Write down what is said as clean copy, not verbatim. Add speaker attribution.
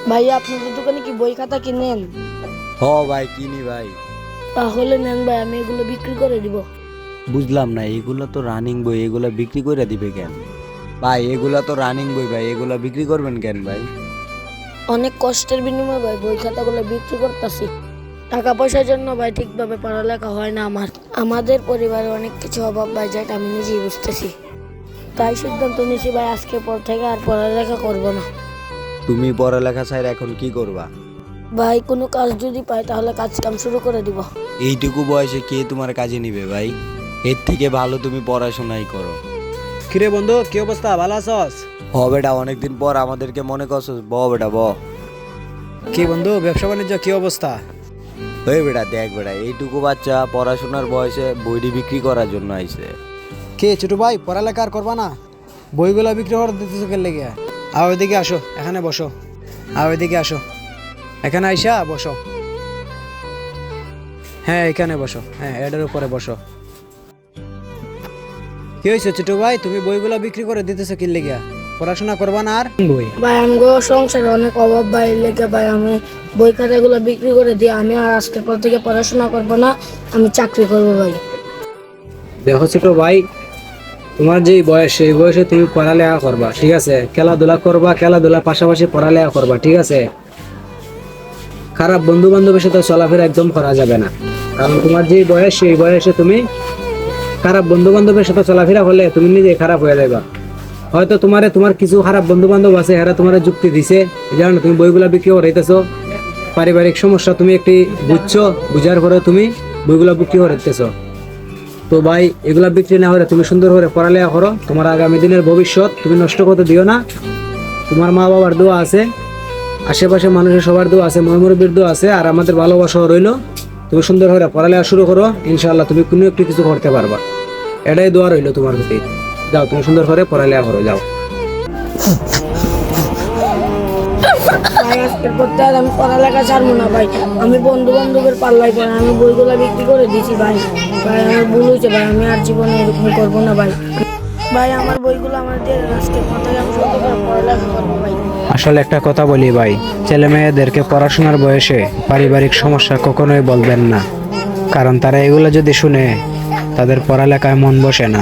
Speaker 1: ভাইয়া আপনাদের দোকানে কি বই খাতা কিনেন?
Speaker 2: হ ভাই কিনি ভাই।
Speaker 1: তাহলে নেন ভাই, আমি এগুলো বিক্রি করে দিব।
Speaker 2: বুঝলাম না, এগুলা তো রানিং বই, এগুলা বিক্রি করে দিবে কেন? ভাই এগুলা তো রানিং বই ভাই, এগুলা বিক্রি করবেন কেন ভাই?
Speaker 1: অনেক কষ্টের বিনিময়ে ভাই বই খাতাগুলো বিক্রি করতেছি। টাকা পয়সার জন্য ভাই ঠিকভাবে পড়ালেখা হয় না আমাদের পরিবারে অনেক কিছু অভাব ভাই, যেটা আমি নিজেই বুঝতেছি। তাই সিদ্ধান্ত নিয়েছি ভাই, আজকের পর থেকে আর পড়ালেখা করব না।
Speaker 2: তুমি পড়ালেখা ছাড়া এখন কি করবা?
Speaker 1: ভাই কোনো কাজ যদি পাই তাহলে কাজ কাম শুরু করে দিব।
Speaker 2: এইটুকু বয়সে কে তোমার কাজে নিবে ভাই? এর থেকে ভালো তুমি পড়াশোনাই করো।
Speaker 3: কিরে বন্ধু, কি অবস্থা? ভালো আছস?
Speaker 2: হ বেটা, অনেকদিন পর আমাদেরকে মনে করছস। ব বেটা ব।
Speaker 3: কি বন্ধু, ব্যবসা বাণিজ্য কি অবস্থা?
Speaker 2: ওই বেটা দেখ বেটা, এইটুকু বাচ্চা পড়াশোনার বয়সে বইটি বিক্রি করার জন্য আইছে।
Speaker 3: কে ছোট ভাই, পড়ালেখা আর করবা না? বইগুলো বিক্রি করে দিতেছ কেন লেগে? আর ওইদিকে আসো, এখানে বসো। আর ওইদিকে আসো, এখানে আইসা বসো। হ্যাঁ এখানে বসো, হ্যাঁ এটার উপরে বসো। কি হয়েছে ছোট ভাই, তুমি বইগুলো বিক্রি করে দিতেছ কি লেগে? পড়াশোনা করবা না আর? বই
Speaker 1: ভাই আমগো সংসারে অনেক অভাব ভাই, লেগে ভাই আমি বই খাতাগুলো বিক্রি করে দিই। আমি আর আজকের পর থেকে পড়াশোনা করব না, আমি চাকরি করব ভাই।
Speaker 3: দেখো ছোট ভাই, তোমার যেই বয়স সেই বয়সে তুমি পড়ালেখা করবা, ঠিক আছে? খেলাধুলা করবা, খেলাধুলার পাশাপাশি পড়ালেখা করবা, ঠিক আছে? খারাপ বন্ধু বান্ধবের সাথে চলাফেরা একদম করা যাবে না, কারণ তোমার যেই বয়স সেই বয়সে তুমি খারাপ বন্ধু বান্ধবের সাথে চলাফেরা করলে তুমি নিজে খারাপ হয়ে যাবা। হয়তো তোমার কিছু খারাপ বন্ধু বান্ধব আছে, এরা তোমার যুক্তি দিছে, জানো তুমি বইগুলা বিক্রি করাইতেছো। পারিবারিক সমস্যা তুমি একটি বুঝছো, বুঝার পরে তুমি বইগুলা বিক্রি করাইতেছো। তো ভাই এগুলা বিক্রি না হলে তুমি সুন্দর করে পড়ালেখা করো, তোমার আগামী দিনের ভবিষ্যৎ তুমি নষ্ট করতে দিও না। তোমার মা বাবার দোয়া আছে, আশেপাশে মানুষের সবার দোয়া আছে, ময়মুরব্বির দোয়া আছে, আর আমাদের ভালোবাসাও রইলো। তুমি সুন্দর করে পড়ালেখা শুরু করো, ইনশাআল্লাহ তুমি কোনো একটু কিছু করতে পারবা। এটাই দোয়া রইলো তোমার প্রতি। যাও তুমি সুন্দর করে পড়ালেখা করো, যাও।
Speaker 1: ভাই আজকের পর থেকে আর আমি পড়ালেখা ছাড়বো না ভাই। আমি বন্ধু বান্ধবের পাল্লাই পড়ে আমি বইগুলো বিক্রি করে দিছি ভাই। ভাই আমার ভুল হয়েছে ভাই, আমি আর জীবনে এরকম করবো না ভাই। ভাই আমার বইগুলো আমার দিয়ে দেন, আজকের পর থেকে আমি সুন্দর করে পড়ালেখা করবো ভাই।
Speaker 3: আসলে একটা কথা বলি ভাই, ছেলে মেয়েদেরকে পড়াশোনার বয়সে পারিবারিক সমস্যা কখনোই বলবেন না, কারণ তারা এগুলো যদি শুনে তাদের পড়ালেখায় মন বসে না।